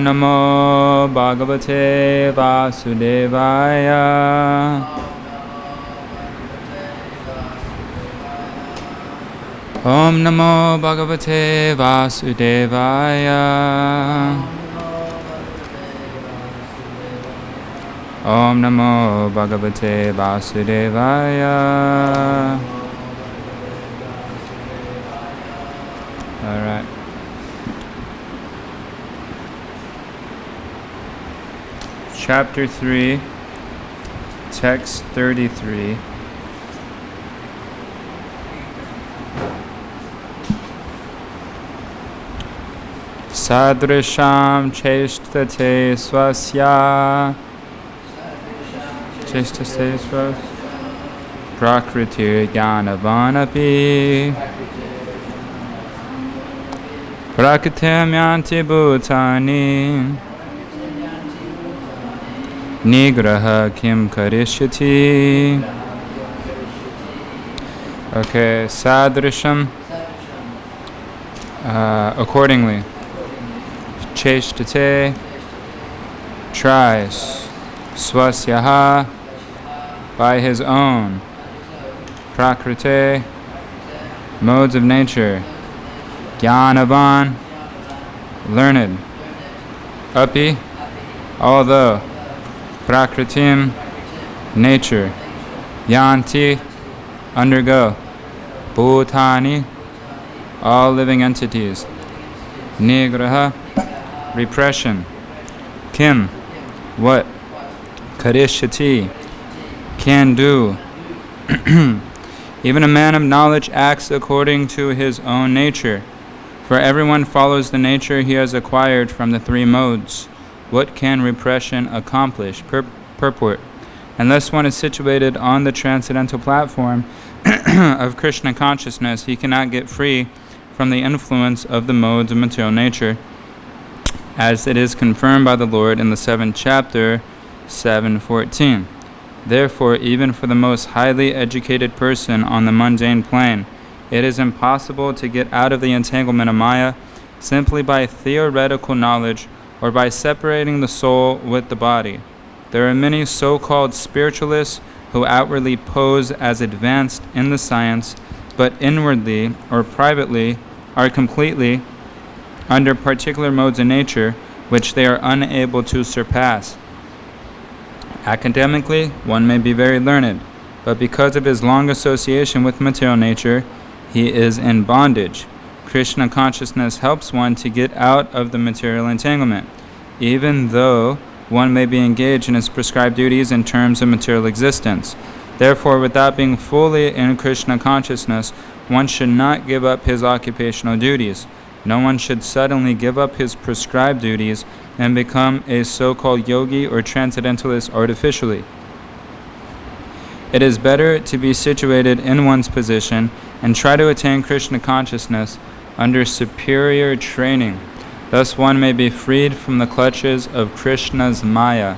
Om Namo Bhagavate Vasudevaya. Om Namo Bhagavate Vasudevaya. Om Namo Bhagavate Vasudevaya. All right. Chapter 3, text 33. Sadrisham cheshtate swasya. Cheshtate swasya. Prakriti jnanavanapi. Prakritim yanti bhutani. Nigraha kim karishyati. Okay, sadrisham. Accordingly. Cheshtate, tries. Swasyaha, by his own. Prakrite, modes of nature. Jnanavan, learned. Api, although. Prakritim, nature. Yanti, undergo. Bhutani, all living entities. Nigraha, repression. Kim, what? Karishyati, can do. Even a man of knowledge acts according to his own nature, for everyone follows the nature he has acquired from the three modes. What can repression accomplish? Purport. Unless one is situated on the transcendental platform of Krishna consciousness, he cannot get free from the influence of the modes of material nature, as it is confirmed by the Lord in the 7th chapter, 7:14. Therefore, even for the most highly educated person on the mundane plane, it is impossible to get out of the entanglement of Maya simply by theoretical knowledge or by separating the soul with the body. There are many so-called spiritualists who outwardly pose as advanced in the science, but inwardly or privately are completely under particular modes of nature which they are unable to surpass. Academically, one may be very learned, but because of his long association with material nature, he is in bondage. Krishna consciousness helps one to get out of the material entanglement, even though one may be engaged in his prescribed duties in terms of material existence. Therefore, without being fully in Krishna consciousness, one should not give up his occupational duties. No one should suddenly give up his prescribed duties and become a so-called yogi or transcendentalist artificially. It is better to be situated in one's position and try to attain Krishna consciousness under superior training. Thus one may be freed from the clutches of Krishna's Maya.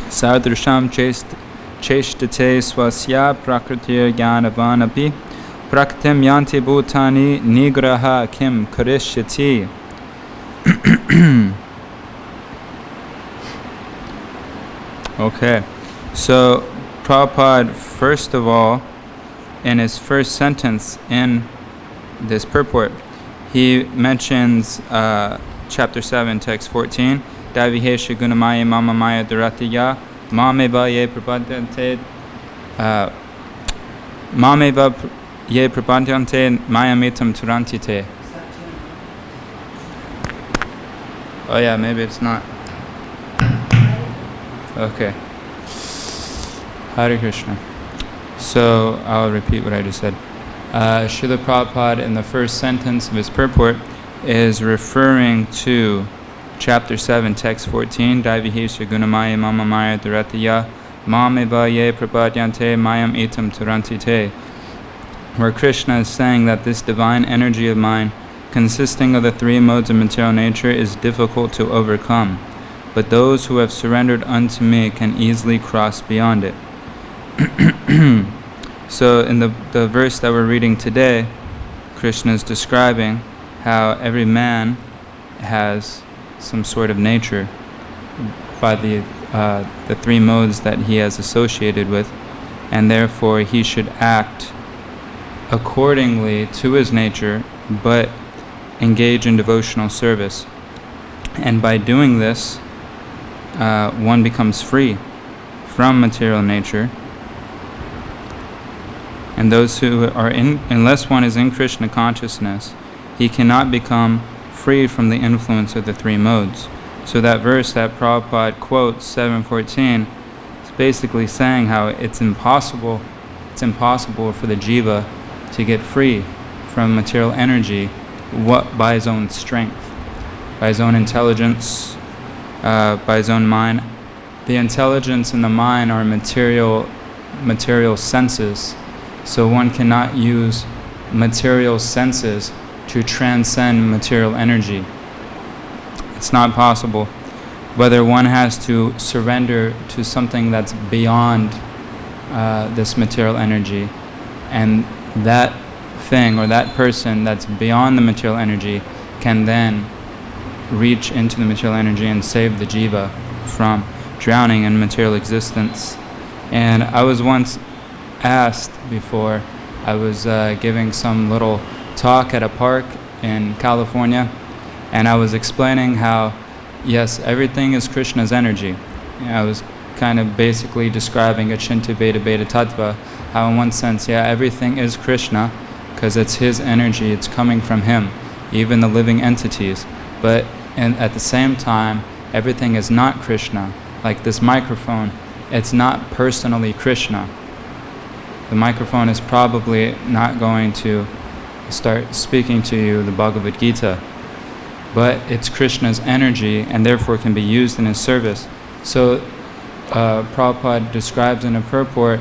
Sadrisham cheshtate swasya prakritir jnanavanapi prakritim yanti bhutani nigraha kim karishyati. Okay, so Prabhupada, first of all, in his first sentence in this purport, he mentions chapter 7, text 14, Davihesha gunamaya mama maya duratiya mameva ye prapadyante mameva ye prapadyante mayamitam turantite. Oh yeah, maybe it's not. Okay. Hare Krishna. So I'll repeat what I just said. Srila Prabhupada, in the first sentence of his purport, is referring to chapter 7, text 14, Daivihesha gunamaya mama maya duratiya mameva ye prapadyante mayam itam turantite, where Krishna is saying that this divine energy of mine, consisting of the three modes of material nature, is difficult to overcome, but those who have surrendered unto me can easily cross beyond it. So in the verse that we're reading today, Krishna is describing how every man has some sort of nature by the three modes that he has associated with, and therefore he should act accordingly to his nature, but engage in devotional service. And by doing this, one becomes free from material nature. And those who are unless one is in Krishna consciousness, he cannot become free from the influence of the three modes. So that verse that Prabhupada quotes, 7:14, is basically saying how it's impossible for the jiva to get free from material energy by his own strength, by his own intelligence, by his own mind. The intelligence and the mind are material senses, so one cannot use material senses to transcend material energy. It's not possible. Whether one has to surrender to something that's beyond this material energy, and that thing or that person that's beyond the material energy can then reach into the material energy and save the jiva from drowning in material existence. And I was once asked before, I was giving some little talk at a park in California, and I was explaining how, yes, everything is Krishna's energy. I was kind of basically describing Achinta Beta Beta Tattva, how in one sense, yeah, everything is Krishna, because it's his energy, it's coming from him, even the living entities. But at the same time, everything is not Krishna. Like this microphone, it's not personally Krishna. The microphone is probably not going to start speaking to you the Bhagavad-Gita, but it's Krishna's energy and therefore can be used in his service. So Prabhupada describes in a purport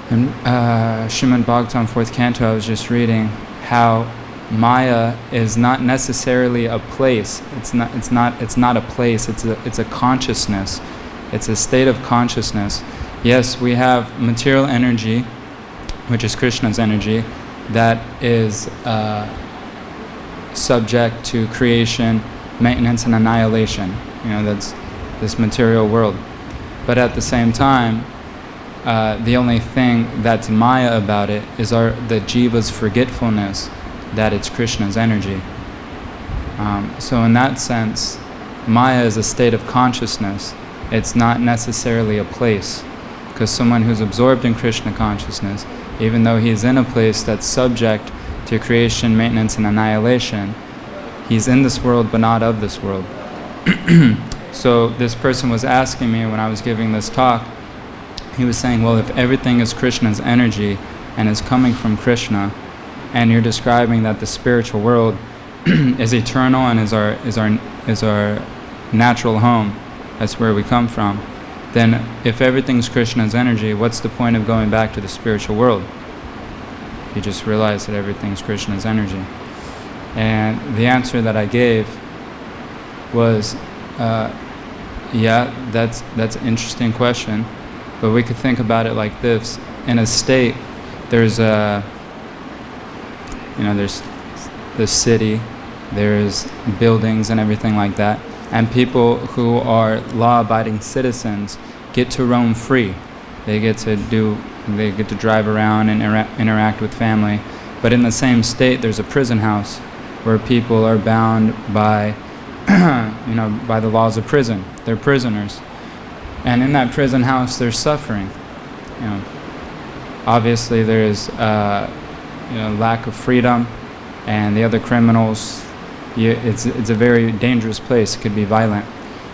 in Srimad Bhagavatam 4th Canto, I was just reading, how Maya is not necessarily a place. It's not a place. It's a consciousness. It's a state of consciousness. Yes, we have material energy, which is Krishna's energy, that is subject to creation, maintenance, and annihilation. That's this material world. But at the same time, the only thing that's Maya about it is the jiva's forgetfulness that it's Krishna's energy. So in that sense, Maya is a state of consciousness. It's not necessarily a place, because someone who's absorbed in Krishna consciousness, even though he's in a place that's subject to creation, maintenance, and annihilation, he's in this world but not of this world. So this person was asking me when I was giving this talk, he was saying, well, if everything is Krishna's energy and is coming from Krishna, and you're describing that the spiritual world is eternal and is our natural home, that's where we come from, then if everything's Krishna's energy, what's the point of going back to the spiritual world? You just realize that everything's Krishna's energy. And the answer that I gave was, yeah, that's an interesting question, but we could think about it like this. In a state, there's the city, there's buildings and everything like that, and people who are law-abiding citizens get to roam free. They get to drive around and interact with family. But in the same state, there's a prison house where people are bound by, by the laws of prison. They're prisoners, and in that prison house, there's suffering. Obviously, there is lack of freedom, and the other criminals. It's a very dangerous place. It could be violent.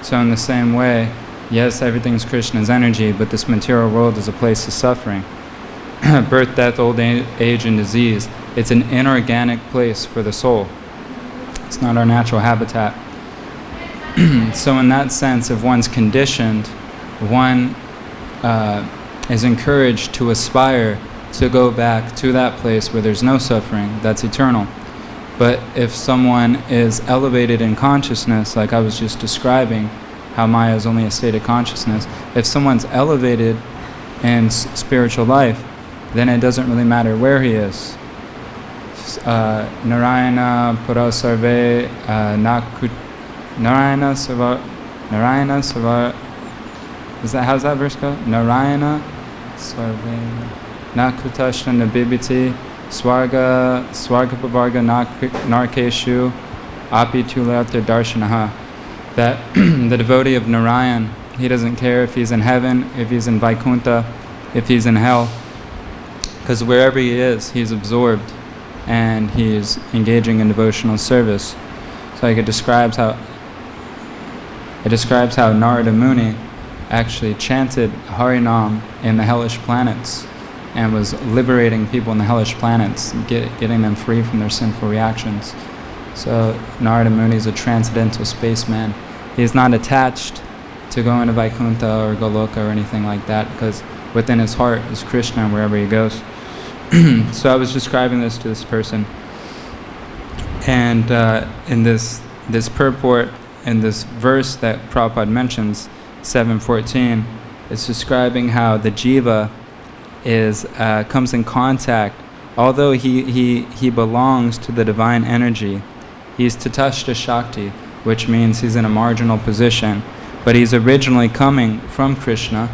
So in the same way, yes, everything's Krishna's energy, but this material world is a place of suffering. Birth, death, old age, and disease. It's an inorganic place for the soul. It's not our natural habitat. So in that sense, if one's conditioned, one is encouraged to aspire to go back to that place where there's no suffering, that's eternal. But if someone is elevated in consciousness, like I was just describing, how Maya is only a state of consciousness, if someone's elevated in spiritual life, then it doesn't really matter where he is. Narayana Purasarve Narayana Savar. How's that verse go? Narayana Sarve Nakutashna Nabibiti Swarga Pavarga Narkeshu Api Tulata Darshanaha. That the devotee of Narayan, he doesn't care if he's in heaven, if he's in Vaikuntha, if he's in hell, because wherever he is, he's absorbed and he's engaging in devotional service. So it describes how Narada Muni actually chanted Harinam in the hellish planets and was liberating people in the hellish planets, getting them free from their sinful reactions. So Narada Muni is a transcendental spaceman. He is not attached to going to Vaikuntha or Goloka or anything like that, because within his heart is Krishna wherever he goes. So I was describing this to this person, and in this purport, in this verse that Prabhupada mentions, 7:14, it's describing how the jiva comes in contact. Although he belongs to the divine energy, he's tatashta shakti, which means he's in a marginal position, but he's originally coming from Krishna,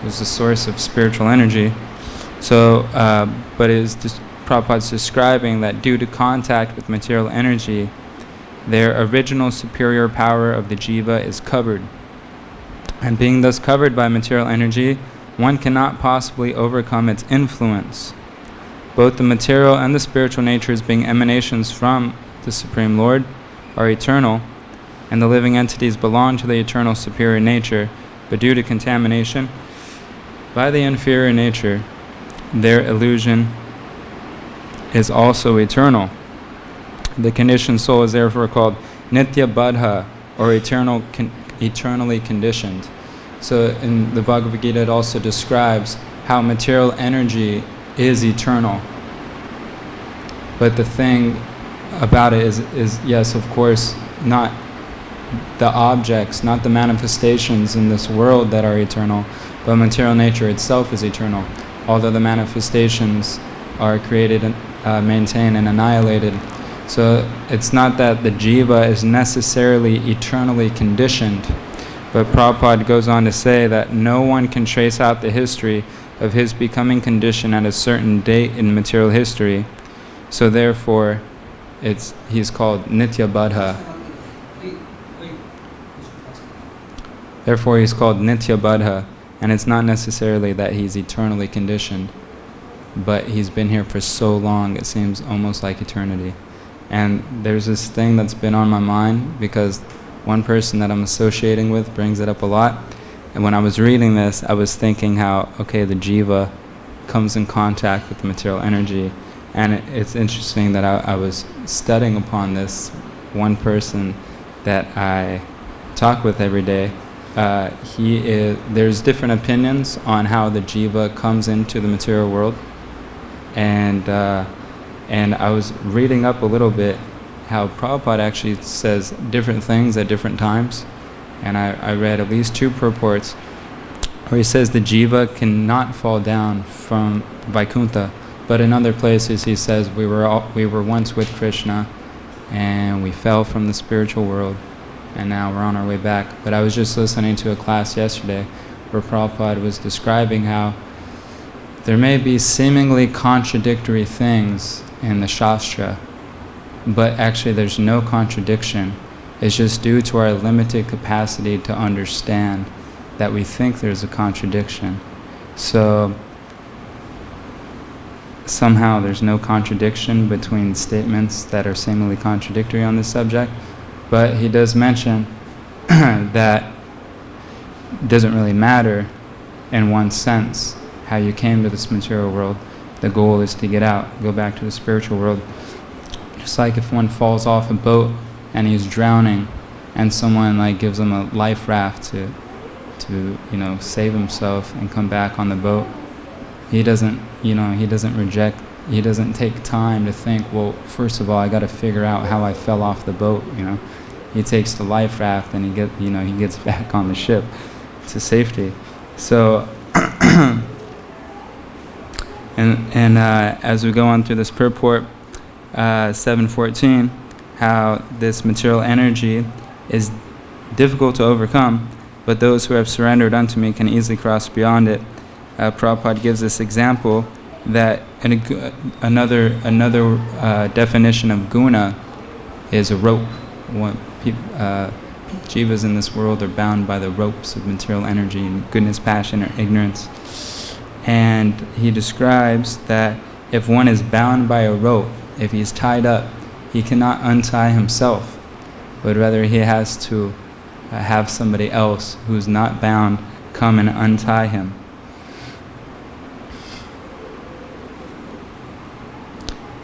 who's the source of spiritual energy. So, but Prabhupada's describing that due to contact with material energy, their original superior power of the jiva is covered. And being thus covered by material energy, one cannot possibly overcome its influence. Both the material and the spiritual natures, being emanations from the Supreme Lord, are eternal, and the living entities belong to the eternal superior nature, but due to contamination by the inferior nature, their illusion is also eternal. The conditioned soul is therefore called Nitya Baddha, or eternally conditioned. So in the Bhagavad-Gita it also describes how material energy is eternal. But the thing about it is yes, of course, not the objects, not the manifestations in this world that are eternal, but material nature itself is eternal. Although the manifestations are created, maintained, and annihilated. So it's not that the jiva is necessarily eternally conditioned, but Prabhupada goes on to say that no one can trace out the history of his becoming conditioned at a certain date in material history. So therefore, he's called Nitya Baddha. Therefore he's called Nitya Baddha, and it's not necessarily that he's eternally conditioned, but he's been here for so long, it seems almost like eternity. And there's this thing that's been on my mind, because one person that I'm associating with brings it up a lot. And when I was reading this, I was thinking how, okay, the jiva comes in contact with the material energy. And it's interesting that I was studying upon this one person that I talk with every day. There's different opinions on how the jiva comes into the material world. And I was reading up a little bit how Prabhupada actually says different things at different times. And I read at least 2 purports where he says the jiva cannot fall down from Vaikuntha, but in other places he says we were once with Krishna and we fell from the spiritual world and now we're on our way back. But I was just listening to a class yesterday where Prabhupada was describing how there may be seemingly contradictory things in the Shastra, but actually there's no contradiction. It's just due to our limited capacity to understand that we think there's a contradiction. So somehow there's no contradiction between statements that are seemingly contradictory on this subject, but he does mention that it doesn't really matter in one sense how you came to this material world. The goal is to get out, go back to the spiritual world. Just like if one falls off a boat and he's drowning and someone gives him a life raft to save himself and come back on the boat, he doesn't take time to think, well, first of all, I got to figure out how I fell off the boat. He takes the life raft and he gets back on the ship to safety. So and as we go on through this purport, 7:14, how this material energy is difficult to overcome, but those who have surrendered unto me can easily cross beyond it. Prabhupada gives this example that another definition of guna is a rope. Jivas in this world are bound by the ropes of material energy and goodness, passion, or ignorance. And he describes that if one is bound by a rope, if he's tied up, he cannot untie himself, but rather he has to have somebody else who's not bound come and untie him.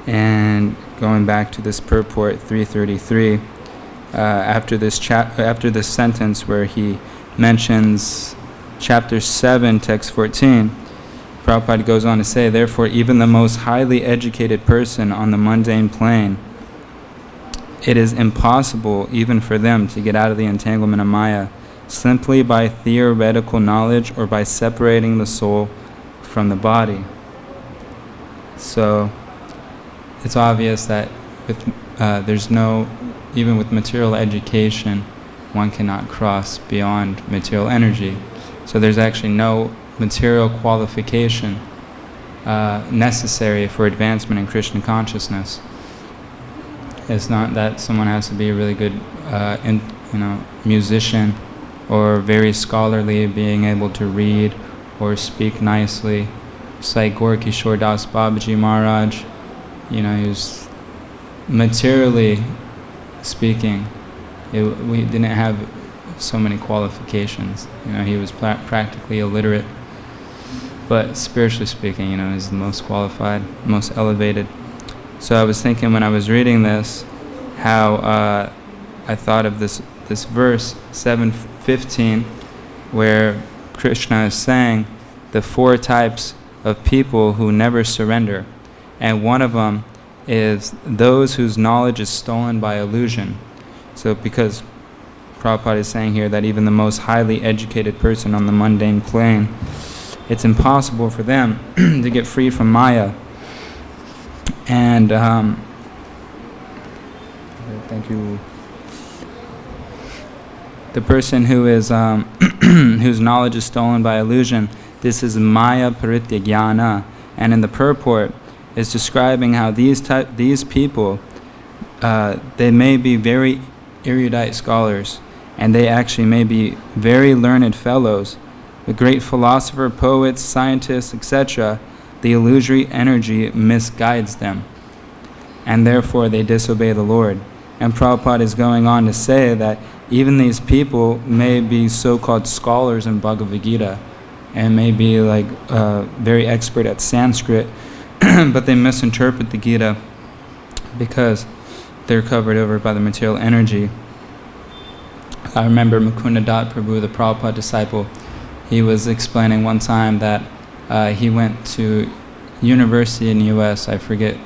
And going back to this purport 333, after this sentence where he mentions chapter 7, text 14, Prabhupada goes on to say, therefore even the most highly educated person on the mundane plane, it is impossible even for them to get out of the entanglement of Maya simply by theoretical knowledge or by separating the soul from the body. So it's obvious that even with material education, one cannot cross beyond material energy. So there's actually no material qualification necessary for advancement in Krishna consciousness. It's not that someone has to be a really good musician or very scholarly, being able to read or speak nicely. It's like Gaur Kishore Das Babaji Maharaj, he was materially speaking, we didn't have so many qualifications. He was practically illiterate, but spiritually speaking, he's the most qualified, most elevated. So I was thinking when I was reading this, how I thought of this verse 7:15, where Krishna is saying the 4 types of people who never surrender, and one of them is those whose knowledge is stolen by illusion. So because Prabhupada is saying here that even the most highly educated person on the mundane plane, it's impossible for them to get free from Maya. And thank you. The person who is whose knowledge is stolen by illusion, this is Maya Paritya Jnana. And in the purport, is describing how these people, they may be very erudite scholars, and they actually may be very learned fellows, the great philosopher, poets, scientists, etc. The illusory energy misguides them, and therefore they disobey the Lord. And Prabhupada is going on to say that even these people may be so-called scholars in Bhagavad-Gita, and may be very expert at Sanskrit, but they misinterpret the Gita because they're covered over by the material energy. I remember Mukunda Dat Prabhu, the Prabhupada disciple, he was explaining one time that he went to university in the US, I forget,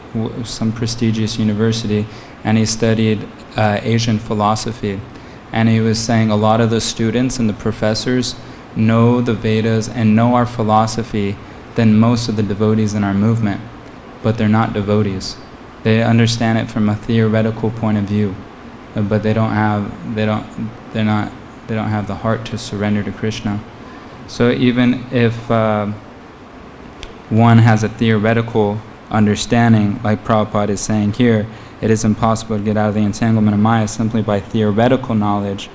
some prestigious university, and he studied Asian philosophy. And he was saying a lot of the students and the professors know the Vedas and know our philosophy than most of the devotees in our movement, but they're not devotees. They understand it from a theoretical point of view, but they don't have the heart to surrender to Krishna. So even if one has a theoretical understanding, like Prabhupada is saying here, it is impossible to get out of the entanglement of Maya simply by theoretical knowledge,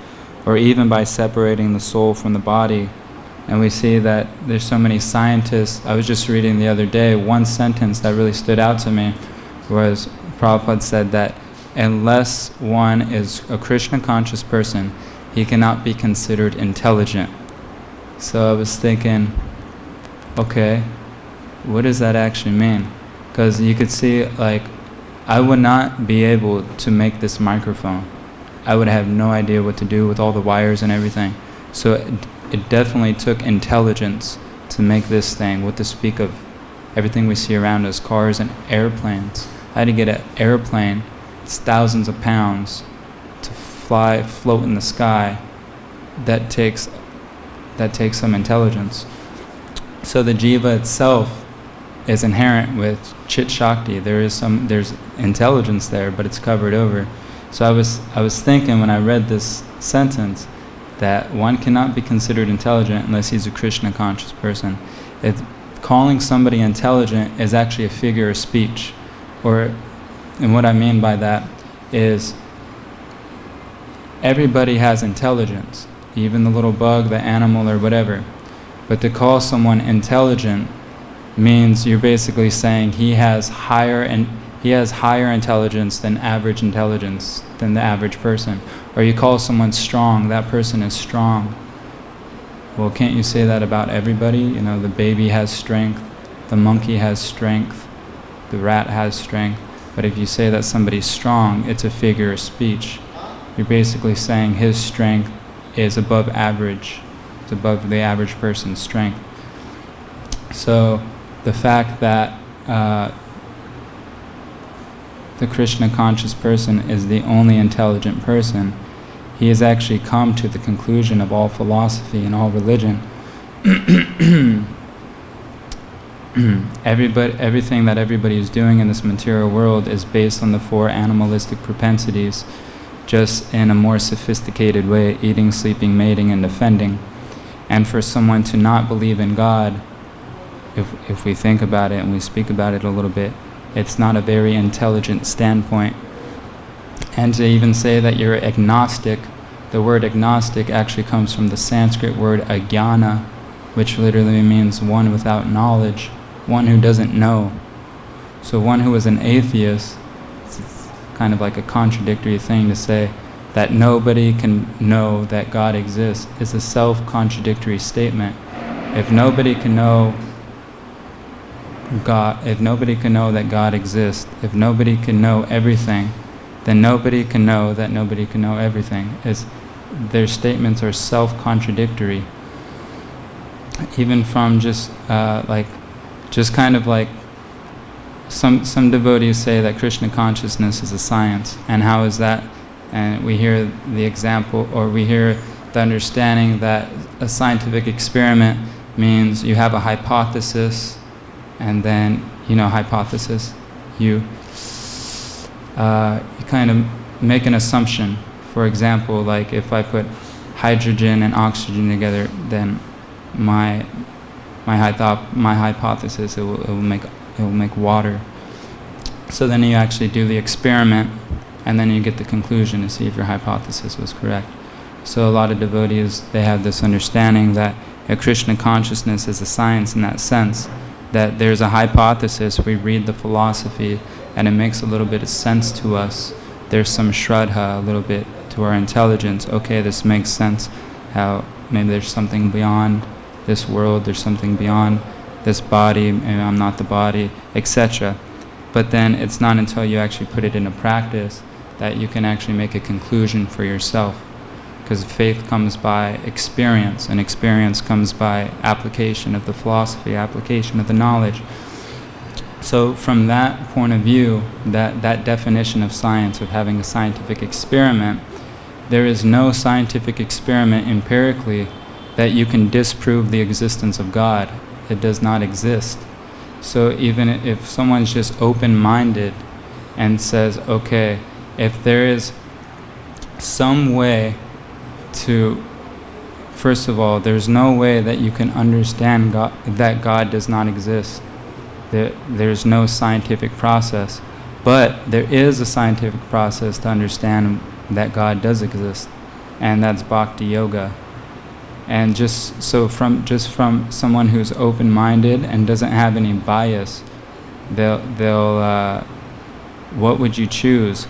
or even by separating the soul from the body. And we see that there's so many scientists. I was just reading the other day, one sentence that really stood out to me was Prabhupada said that unless one is a Krishna conscious person, he cannot be considered intelligent. So I was thinking, okay, what does that actually mean? Because you could see, I would not be able to make this microphone. I would have no idea what to do with all the wires and everything. So it definitely took intelligence to make this thing, what to speak of everything we see around us, cars and airplanes. I had to get an airplane, it's thousands of pounds, to float in the sky. That takes some intelligence. So the jiva itself is inherent with chit shakti. There's intelligence there, but it's covered over. So I was thinking when I read this sentence that one cannot be considered intelligent unless he's a Krishna conscious person. Calling somebody intelligent is actually a figure of speech. And what I mean by that is everybody has intelligence, even the little bug, the animal, or whatever. But to call someone intelligent means you're basically saying he has higher intelligence than average intelligence, than the average person. Or you call someone strong, that person is strong. Well, can't you say that about everybody? You know, the baby has strength, the monkey has strength, the rat has strength. But if you say that somebody's strong, it's a figure of speech. You're basically saying his strength is above average. It's above the average person's strength. So the fact that the Krishna conscious person is the only intelligent person, he has actually come to the conclusion of all philosophy and all religion. Everything that everybody is doing in this material world is based on the 4 animalistic propensities, just in a more sophisticated way: eating, sleeping, mating, and defending. And for someone to not believe in God, if we think about it and we speak about it a little bit, it's not a very intelligent standpoint. And to even say that you're agnostic, the word agnostic actually comes from the Sanskrit word ajnana, which literally means one without knowledge, one who doesn't know. So one who is an atheist, it's kind of like a contradictory thing to say that nobody can know that God exists. It's a self-contradictory statement. If nobody can know God, if nobody can know that God exists, if nobody can know everything, then nobody can know that nobody can know everything. Their statements are self-contradictory. Even from just kind of like some devotees say that Krishna consciousness is a science, and how is that? And we hear the example, or we hear the understanding that a scientific experiment means you have a hypothesis, and then, hypothesis, you kind of make an assumption. For example, like if I put hydrogen and oxygen together, then my hypothesis, it will make water. So then you actually do the experiment, and then you get the conclusion to see if your hypothesis was correct. So a lot of devotees, they have this understanding that Krishna consciousness is a science in that sense, that there's a hypothesis, we read the philosophy, and it makes a little bit of sense to us. There's some shraddha, a little bit to our intelligence. Okay, this makes sense. How maybe there's something beyond this world, there's something beyond this body, maybe I'm not the body, etc. But then it's not until you actually put it into practice that you can actually make a conclusion for yourself. Because faith comes by experience, and experience comes by application of the philosophy, application of the knowledge. So from that point of view, that definition of science, of having a scientific experiment, there is no scientific experiment empirically that you can disprove the existence of God. It does not exist. So even if someone's just open-minded and says, okay, if there is some way to, first of all, there's no way that you can understand God, that God does not exist. There's no scientific process. But there is a scientific process to understand that God does exist, and that's bhakti-yoga. And just from someone who's open-minded and doesn't have any bias, they'll what would you choose?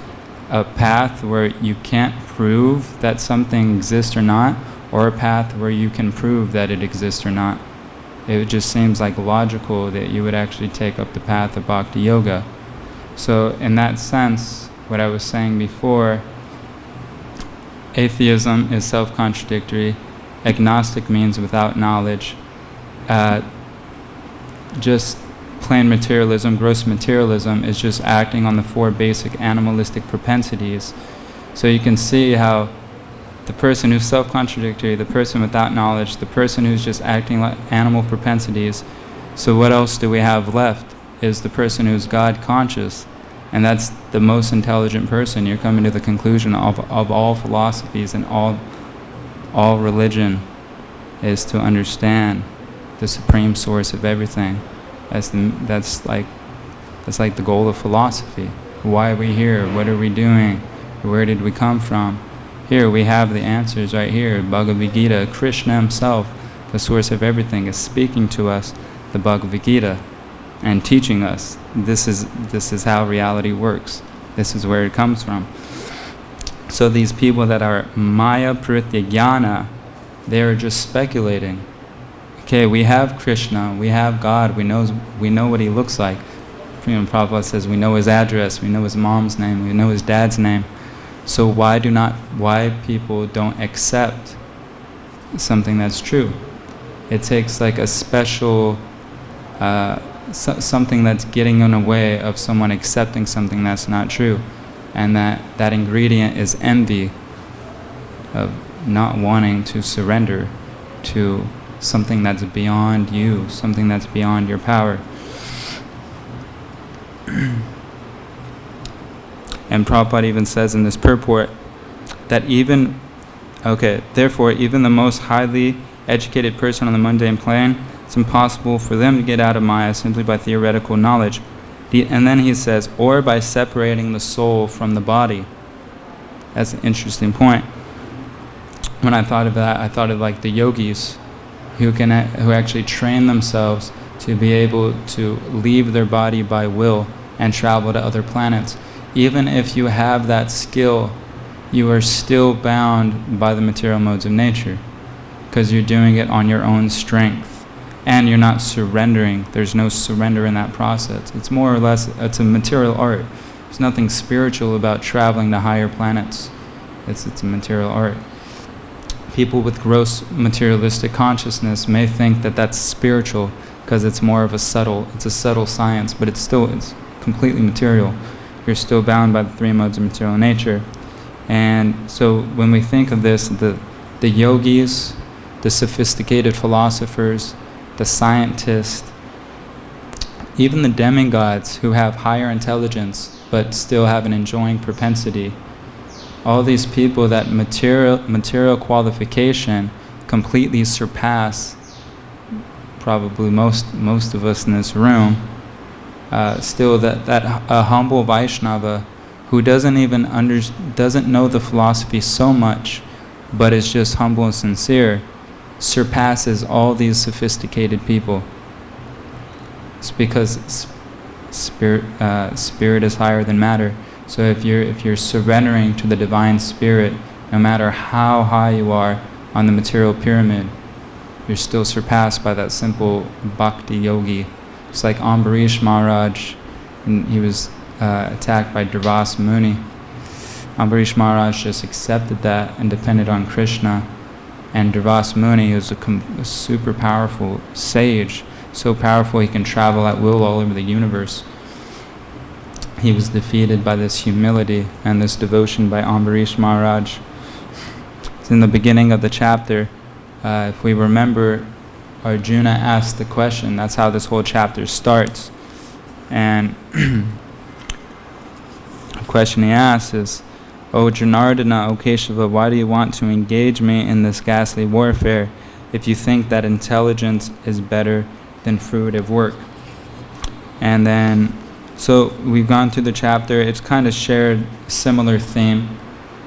A path where you can't prove that something exists or not, or a path where you can prove that it exists or not? It just seems like logical that you would actually take up the path of bhakti-yoga. So in that sense, what I was saying before, atheism is self-contradictory. Agnostic means without knowledge. Just plain materialism, gross materialism, is just acting on the 4 basic animalistic propensities. So you can see how the person who's self-contradictory, the person without knowledge, the person who's just acting like animal propensities. So what else do we have left is the person who's God conscious. And that's the most intelligent person. You're coming to the conclusion of all philosophies and all religion is to understand the supreme source of everything. That's like the goal of philosophy. Why are we here? What are we doing? Where did we come from? Here we have the answers right here. Bhagavad-Gita, Krishna himself, the source of everything, is speaking to us the Bhagavad-Gita and teaching us this is how reality works. This is where it comes from. So these people that are Maya Pratyajnana, they are just speculating. Okay, we have Krishna, we have God, we know what he looks like. Prabhupada says we know his address, we know his mom's name, we know his dad's name. So why people don't accept something that's true? It takes like a special something that's getting in the way of someone accepting something that's not true, and that ingredient is envy, of not wanting to surrender to something that's beyond you, something that's beyond your power. And Prabhupada even says in this purport that therefore even the most highly educated person on the mundane plane, it's impossible for them to get out of Maya simply by theoretical knowledge. And then he says, or by separating the soul from the body. That's an interesting point. When I thought of that, I thought of like the yogis who actually train themselves to be able to leave their body by will and travel to other planets. Even if you have that skill, you are still bound by the material modes of nature, because you're doing it on your own strength, and you're not surrendering. There's no surrender in that process. It's more or less, it's a material art. There's nothing spiritual about traveling to higher planets. It's a material art. People with gross materialistic consciousness may think that that's spiritual because it's more of a subtle science, but it's completely material. You're still bound by the three modes of material nature. And so when we think of this, the yogis, the sophisticated philosophers, the scientists, even the demigods who have higher intelligence but still have an enjoying propensity, all these people that material qualification completely surpass probably most of us in this room. Still, that a humble Vaishnava who doesn't know the philosophy so much, but is just humble and sincere, surpasses all these sophisticated people. It's because spirit is higher than matter. So if you're surrendering to the divine spirit, no matter how high you are on the material pyramid, you're still surpassed by that simple bhakti yogi. It's like Ambarish Maharaj, and he was attacked by Durvasa Muni. Ambarish Maharaj just accepted that and depended on Krishna. And Durvasa Muni is a super powerful sage, so powerful he can travel at will all over the universe. He was defeated by this humility and this devotion by Ambarish Maharaj. It's in the beginning of the chapter. If we remember, Arjuna asked the question. That's how this whole chapter starts. And the question he asks is, O Janardana, O Keshava, why do you want to engage me in this ghastly warfare if you think that intelligence is better than fruitive work? And then, so we've gone through the chapter. It's kind of shared a similar theme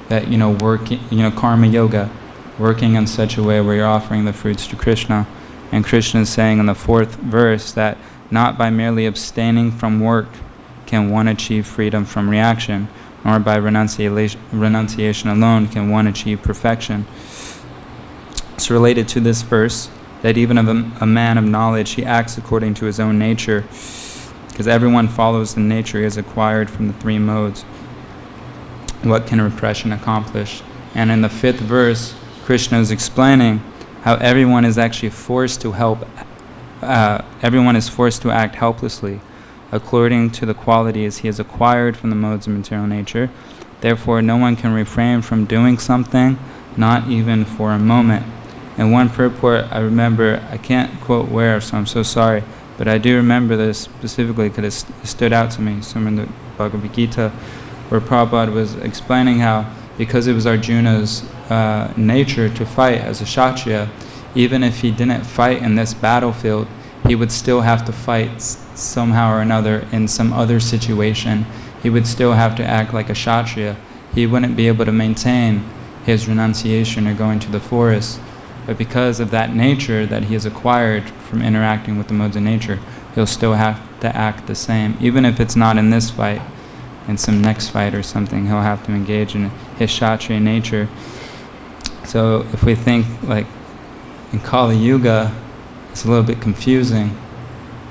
that, working, karma yoga, working in such a way where you're offering the fruits to Krishna. And Krishna is saying in the 4th verse that not by merely abstaining from work can one achieve freedom from reaction, nor by renunciation alone can one achieve perfection. It's related to this verse that even of a man of knowledge, he acts according to his own nature, because everyone follows the nature he has acquired from the three modes. What can repression accomplish? And in the 5th verse, Krishna is explaining how everyone is actually forced to everyone is forced to act helplessly according to the qualities he has acquired from the modes of material nature. Therefore, no one can refrain from doing something, not even for a moment. And one purport I remember, I can't quote where, so I'm so sorry, but I do remember this specifically because it stood out to me. So I'm in the Bhagavad-Gita, where Prabhupada was explaining how, because it was Arjuna's nature to fight as a Kshatriya, even if he didn't fight in this battlefield, he would still have to fight somehow or another in some other situation. He would still have to act like a Kshatriya. He wouldn't be able to maintain his renunciation or going to the forest. But because of that nature that he has acquired from interacting with the modes of nature, he'll still have to act the same. Even if it's not in this fight, in some next fight or something, he'll have to engage in his Kshatriya nature. So if we think like in Kali Yuga, it's a little bit confusing.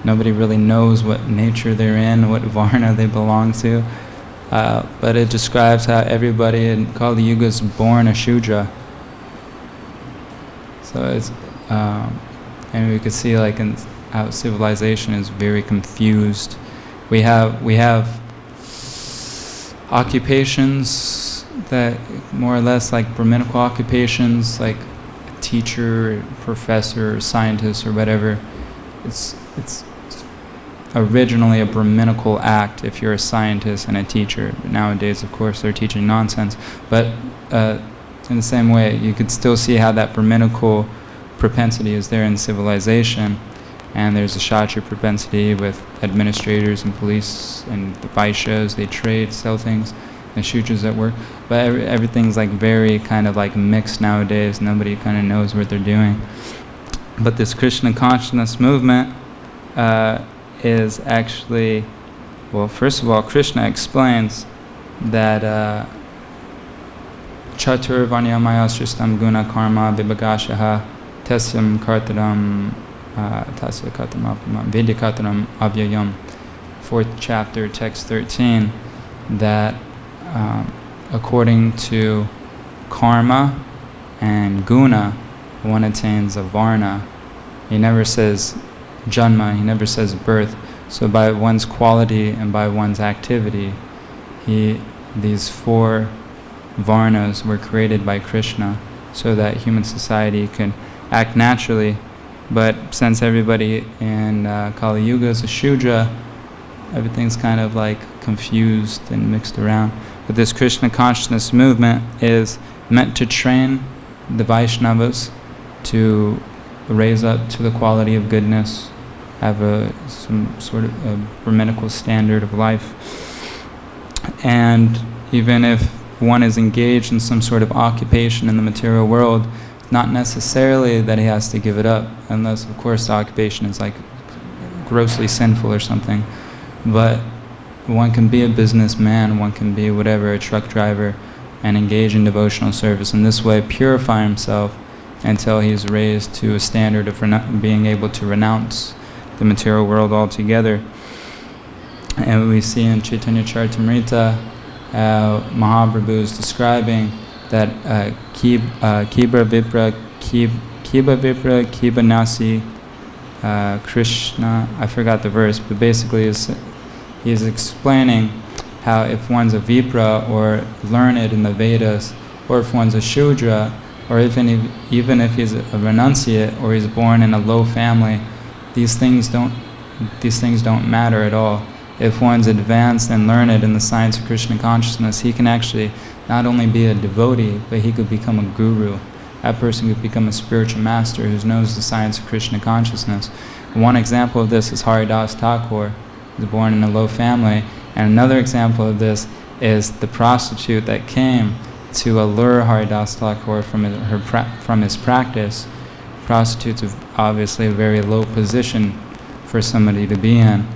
Nobody really knows what nature they're in, what Varna they belong to. But it describes how everybody in Kali Yuga is born a Shudra. So it's, and we could see like in how civilization is very confused. We have occupations that more or less like Brahminical occupations, like a teacher, professor, scientist, or whatever. It's originally a Brahminical act if you're a scientist and a teacher. Nowadays, of course, they're teaching nonsense. But in the same way, you could still see how that Brahminical propensity is there in civilization. And there's a Kshatriya propensity with administrators and police and the Vaishyas. They trade, sell things, and Shudras at work. But everything's like very kind of like mixed nowadays. Nobody kind of knows what they're doing. But this Krishna consciousness movement is actually, well, first of all, Krishna explains that Chatur Vanyamaya Sristam Guna Karma Vibhagashaha Tasyam Kartaram Tasya Katamapama Vidyakataram Avyayam, 4th chapter, text 13, that according to karma and guna, one attains a varna. He never says janma, he never says birth. So by one's quality and by one's activity, these 4 varnas were created by Krishna so that human society can act naturally. But since everybody in Kali Yuga is a Shudra, everything's kind of like confused and mixed around. But this Krishna consciousness movement is meant to train the Vaishnavas to raise up to the quality of goodness, have some sort of a Brahminical standard of life. And even if one is engaged in some sort of occupation in the material world, not necessarily that he has to give it up, unless of course the occupation is like grossly sinful or something. But one can be a businessman, one can be whatever, a truck driver, and engage in devotional service. In this way, purify himself until he's raised to a standard of being able to renounce the material world altogether. And we see in Chaitanya Charitamrita Mahaprabhu is describing that Kiba Vipra Kiba Nasi Krishna, I forgot the verse, but basically he's explaining how if one's a Vipra or learned in the Vedas, or if one's a Shudra, or even if he's a renunciate or he's born in a low family, these things don't matter at all. If one's advanced and learned in the science of Krishna consciousness, he can actually not only be a devotee, but he could become a guru. That person could become a spiritual master who knows the science of Krishna consciousness. One example of this is Haridas Thakur. He was born in a low family. And another example of this is the prostitute that came to allure Haridas Thakur from his practice. Prostitutes are obviously a very low position for somebody to be in.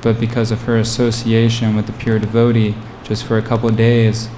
But because of her association with the pure devotee, just for a couple of days,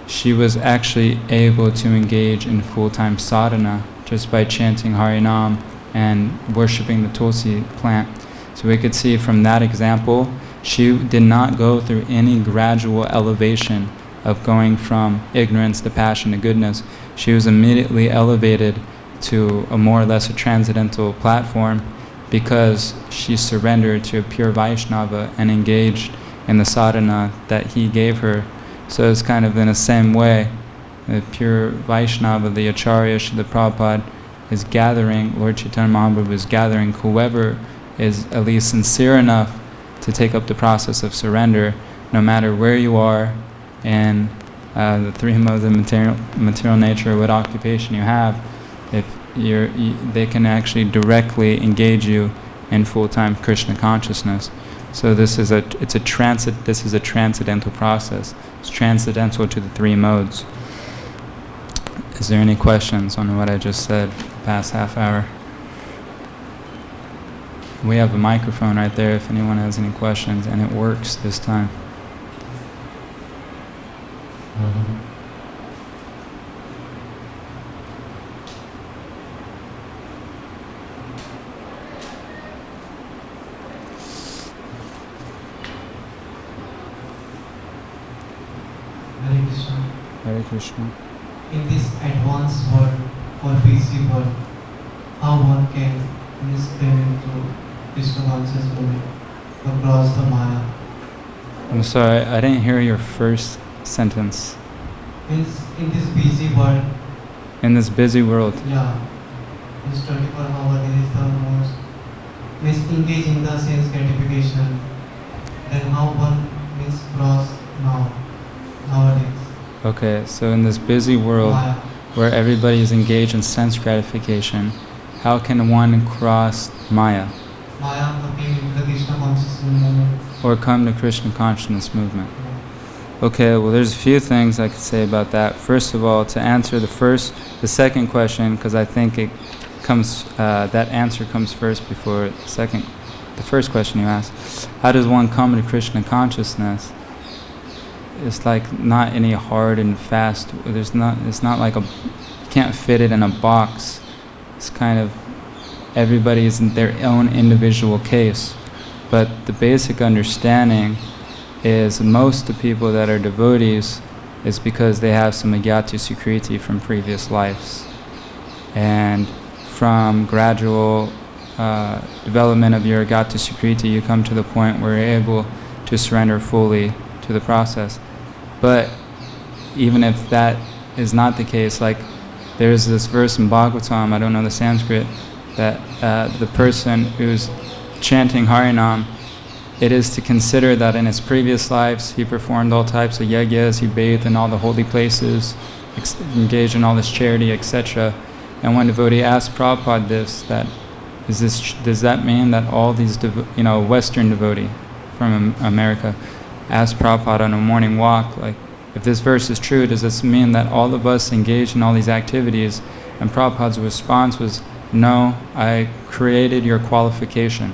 she was actually able to engage in full-time sadhana just by chanting Harinam and worshipping the Tulsi plant. So we could see from that example, she did not go through any gradual elevation of going from ignorance to passion to goodness. She was immediately elevated to a more or less a transcendental platform because she surrendered to a pure Vaishnava and engaged in the sadhana that he gave her. So it's kind of in the same way, the pure Vaishnava, the Acharya, Srila Prabhupada is gathering, Lord Chaitanya Mahaprabhu is gathering whoever is at least sincere enough to take up the process of surrender, no matter where you are in the three modes of material nature, what occupation you have, if they can actually directly engage you in full-time Krishna consciousness. So this is a transcendental process. It's transcendental to the three modes. Is there any questions on what I just said for the past half hour? We have a microphone right there if anyone has any questions, and it works this time. Hare Krishna. Hare Krishna. In this advanced world or busy world, how one can step into Krishna conscious movement across the Maya? I'm sorry, I didn't hear your first sentence. Means in this busy world, In this busy world. yeah, this 24 hour there is the most means engage in the sense gratification. Then how one means cross nowadays. Okay, so in this busy world Maya. where everybody is engaged in sense gratification, how can one cross Maya Maya looking into the Krishna conscious movement. or come to Krishna consciousness movement? Okay, well there's a few things I could say about that. First of all, to answer the second question, because I think it comes, that answer comes first before the first question you asked. How does one come to Krishna consciousness? It's like not any hard and fast. It's not like you can't fit it in a box. It's kind of everybody is in their own individual case. But the basic understanding is most of the people that are devotees is because they have some agyati sukriti from previous lives. And from gradual development of your agyati sukriti, you come to the point where you're able to surrender fully to the process. But even if that is not the case, like there's this verse in Bhagavatam, I don't know the Sanskrit, that the person who's chanting Harinam, it is to consider that in his previous lives he performed all types of yagyas, he bathed in all the holy places, engaged in all this charity, etc. And one devotee asked Prabhupada this, does that mean that all these Western devotee from America asked Prabhupada on a morning walk, like, if this verse is true, does this mean that all of us engage in all these activities? And Prabhupada's response was, no, I created your qualification.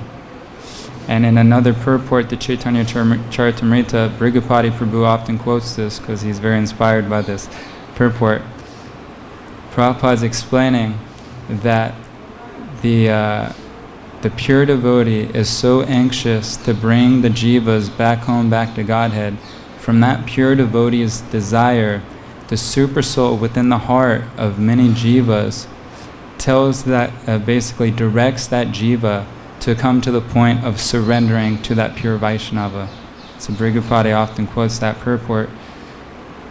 And in another purport, the Chaitanya Charitamrita, Brigapati Prabhu often quotes this because he's very inspired by this purport. Prabhupada's explaining that the pure devotee is so anxious to bring the jivas back home, back to Godhead. From that pure devotee's desire, the super soul within the heart of many jivas tells that, basically directs that jiva to come to the point of surrendering to that pure Vaishnava. So Brigapati often quotes that purport.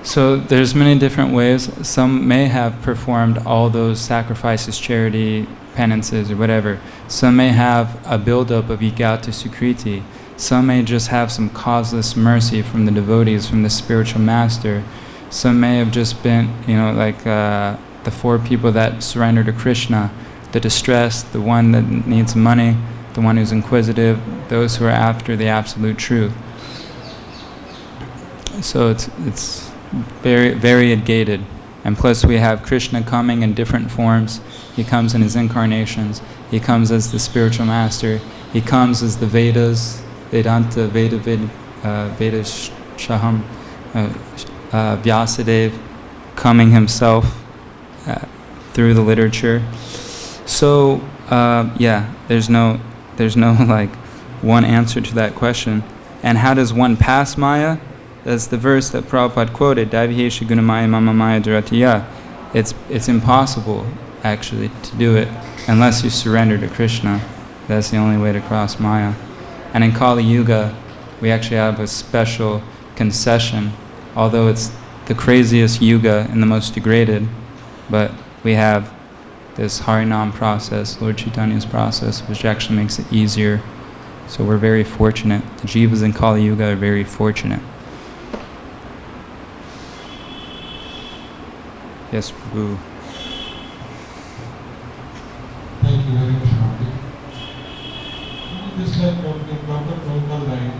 So there's many different ways. Some may have performed all those sacrifices, charity, penances, or whatever. Some may have a buildup of agyata sukriti. Some may just have some causeless mercy from the devotees, from the spiritual master. Some may have just been, like the four people that surrender to Krishna, the distressed, the one that needs money, the one who's inquisitive, those who are after the absolute truth. So it's very variegated. And plus we have Krishna coming in different forms. He comes in his incarnations. He comes as the spiritual master. He comes as the Vedas, Vedanta, Veda Shaham, Vyasadeva, coming himself through the literature. So there's no like one answer to that question. And how does one pass Maya? That's the verse that Prabhupada quoted, Daivihesha Gunamaya Mama Maya Duratiya. It's impossible actually to do it unless you surrender to Krishna. That's the only way to cross Maya. And in Kali Yuga, we actually have a special concession, although it's the craziest yuga and the most degraded, but we have this Harinam process, Lord Chaitanya's process, which actually makes it easier. So we're very fortunate. The jivas in Kali Yuga are very fortunate. Yes, Prabhu. Thank you very much, Swami. This like Dr. Prabhupada write.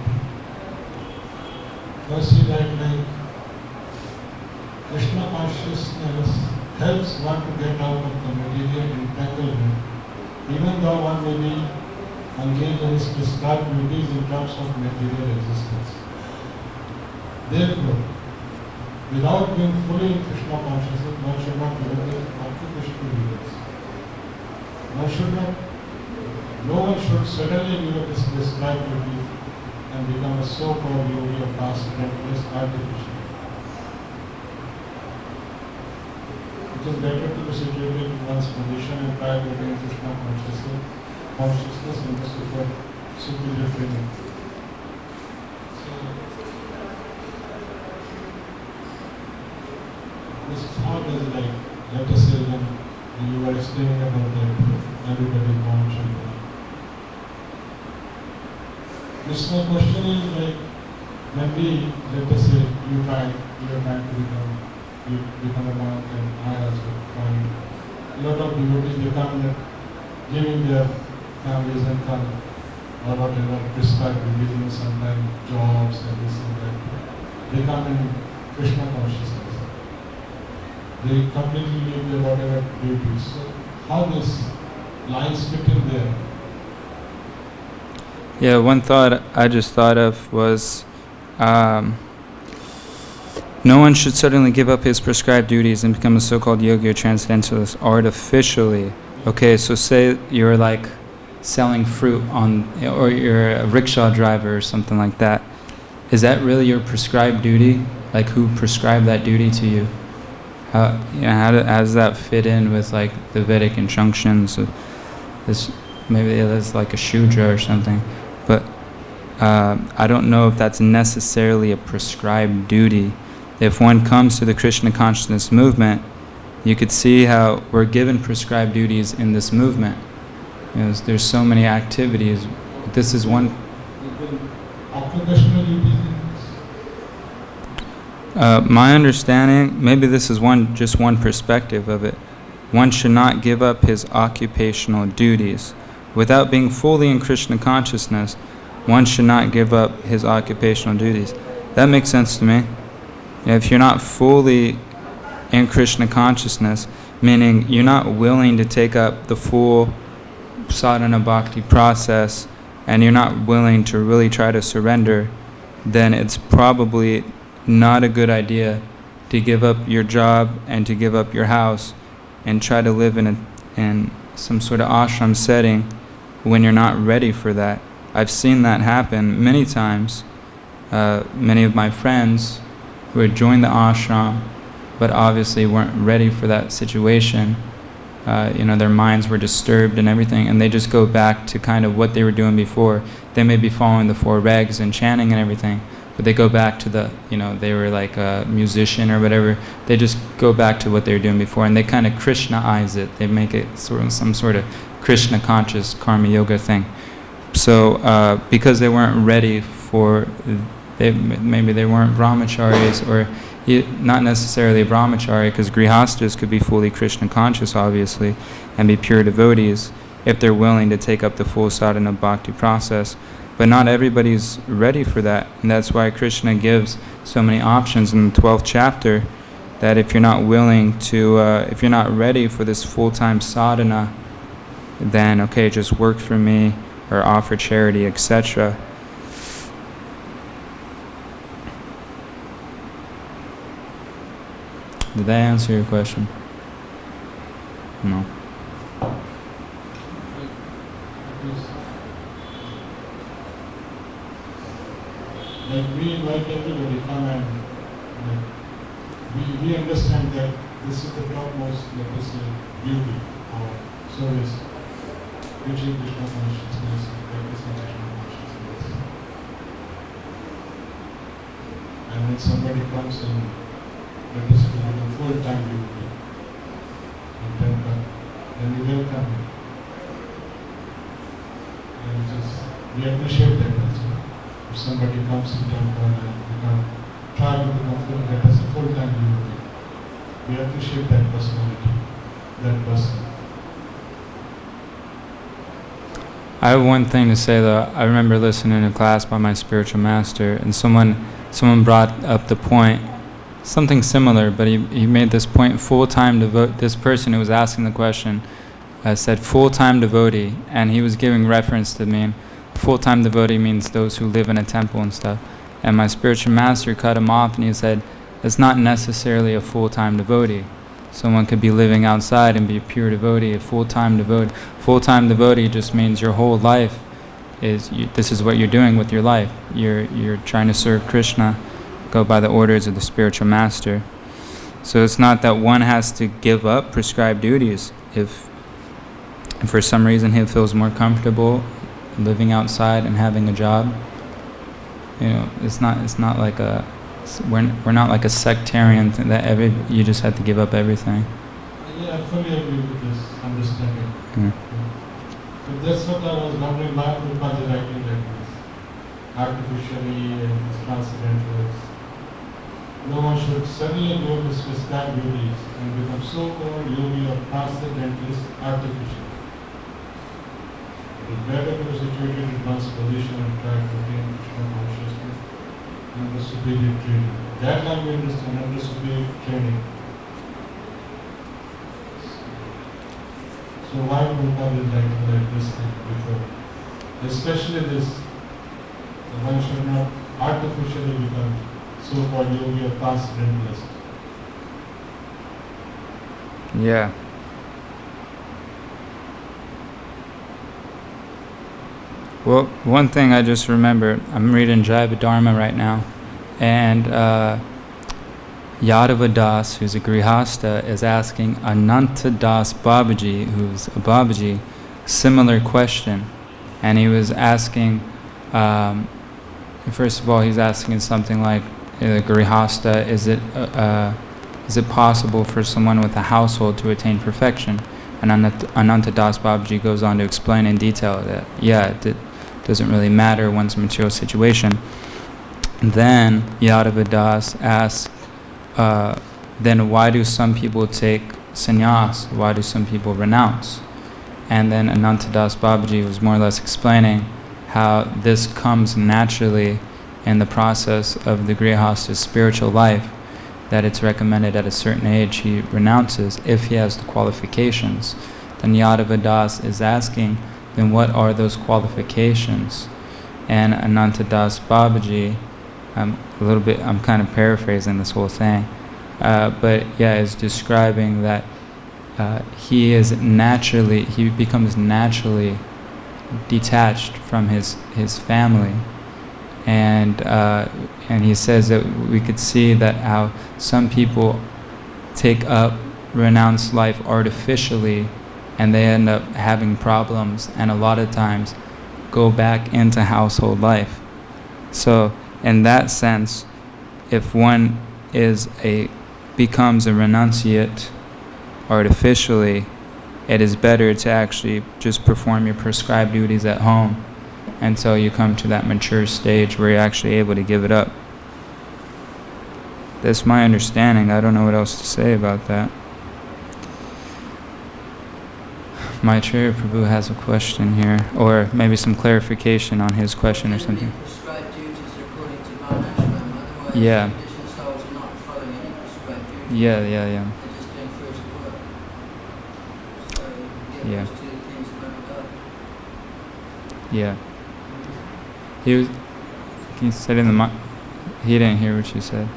First he write like Krishna consciousness helps one to get out of the material entanglement, even though one may be engaged in his prescribed duties in terms of material existence. Therefore, without being fully in Krishna consciousness, one should not give up his occupational duties. No one should suddenly give up his prescribed duties and become a so-called yogi of transcendentalist artificial. It is better to be situated in one's position and try to attain Krishna consciousness in the superior training. So, this is how it is like, let us say when you were explaining about that everybody wants and this my question is like, when we, let us say, you are trying to become a monk, and I also find a lot of devotees, they come and giving their families and come or whatever prescribed religion, sometimes jobs and this and that. They come in Krishna consciousness. They completely leave their whatever duties. So how these lines fit in there? Yeah, one thought I just thought of was no one should suddenly give up his prescribed duties and become a so-called yogi or transcendentalist artificially. Okay, so say you're like selling fruit or you're a rickshaw driver or something like that. Is that really your prescribed duty? Like, who prescribed that duty to you? How does that fit in with like the Vedic injunctions? Maybe that's like a Shudra or something. But I don't know if that's necessarily a prescribed duty. If one comes to the Krishna consciousness movement, you could see how we're given prescribed duties in this movement. There's so many activities. This is one. Occupational duties. My understanding, maybe this is just one perspective of it. One should not give up his occupational duties. Without being fully in Krishna consciousness, one should not give up his occupational duties. That makes sense to me. If you're not fully in Krishna consciousness, meaning you're not willing to take up the full sadhana bhakti process, and you're not willing to really try to surrender, then it's probably not a good idea to give up your job and to give up your house and try to live in some sort of ashram setting when you're not ready for that. I've seen that happen many times. Many of my friends who had joined the ashram but obviously weren't ready for that situation, their minds were disturbed and everything, and they just go back to kind of what they were doing before. They may be following the 4 regs and chanting and everything, but they go back to they were like a musician or whatever. They just go back to what they were doing before, and they kind of Krishnaize it. They make it some sort of Krishna conscious karma yoga thing. So because they weren't ready for, maybe they weren't brahmacharis, or not necessarily a brahmachari, because grihastas could be fully Krishna conscious, obviously, and be pure devotees if they're willing to take up the full sadhana bhakti process. But not everybody's ready for that, and that's why Krishna gives so many options in the 12th chapter, that if you're not willing to, if you're not ready for this full-time sadhana, then okay, just work for me or offer charity, etc. Did that answer your question? No. Like we invite everybody come and we understand that this is the topmost, let us say, duty or service, reaching Krishna consciousness, practicing Krishna consciousness. And when somebody comes and let us say a full-time duty in temple, then we welcome him. And we appreciate that also. If somebody comes in temple and try to become full, let us a full-time devotee, we appreciate that personality, that person. I have one thing to say though. I remember listening to class by my spiritual master, and someone brought up the point, something similar, but he made this point: full-time devote. This person who was asking the question said full-time devotee, and he was giving reference to mean full-time devotee means those who live in a temple and stuff. And my spiritual master cut him off, and he said, it's not necessarily a full-time devotee. Someone could be living outside and be a pure devotee, a full-time devotee. Full-time devotee just means your whole life is, this is what you're doing with your life. You're trying to serve Krishna, go by the orders of the spiritual master. So it's not that one has to give up prescribed duties. If for some reason he feels more comfortable living outside and having a job, it's not like we're not like a sectarian thing that you just have to give up everything. Yeah, I fully agree with this understanding. Yeah. But that's what I was wondering, why Prabhupada is acting like this, artificially and transcendentalists. No one should suddenly go to prescribed duties and become so-called yogi or transcendentalist artificially. It is better to be situated in one's position and try to attain Krishna consciousness under superior training. That I will understand, under superior training. So why Prabhupada is like this thing before? Especially this, one should not artificially become so-called yogi or transcendentalist. Yeah. Well, one thing I just remember, I'm reading Jaiva Dharma right now, and Yadava Das, who's a Grihasta, is asking Ananta Das Babaji, who's a Babaji, similar question. And he was asking, first of all, he's asking something like, Grihasta, is it possible for someone with a household to attain perfection? And Ananta Das Babaji goes on to explain in detail that, it doesn't really matter one's material situation. And then Yadava Das asks, then why do some people take sannyas? Why do some people renounce? And then Ananta Das Babaji was more or less explaining how this comes naturally in the process of the Grihasta's spiritual life, that it's recommended at a certain age he renounces if he has the qualifications. Then Yadava Das is asking, then what are those qualifications? And Ananta Das Babaji, I'm kind of paraphrasing this whole thing, but is describing that he becomes naturally detached from his family, and he says that we could see that how some people renounce life artificially, and they end up having problems, and a lot of times go back into household life. So in that sense, if one becomes a renunciate artificially, it is better to actually just perform your prescribed duties at home until you come to that mature stage where you're actually able to give it up. That's my understanding. I don't know what else to say about that. Maitreya Prabhu has a question here, or maybe some clarification on his question or something. Prescribed duties according to Varnashram, otherwise Yeah. conditioned souls are not following any prescribed duties. Yeah. They're just doing fruitive work. So Yeah. those two things don't go. Yeah. He said he didn't hear what you said.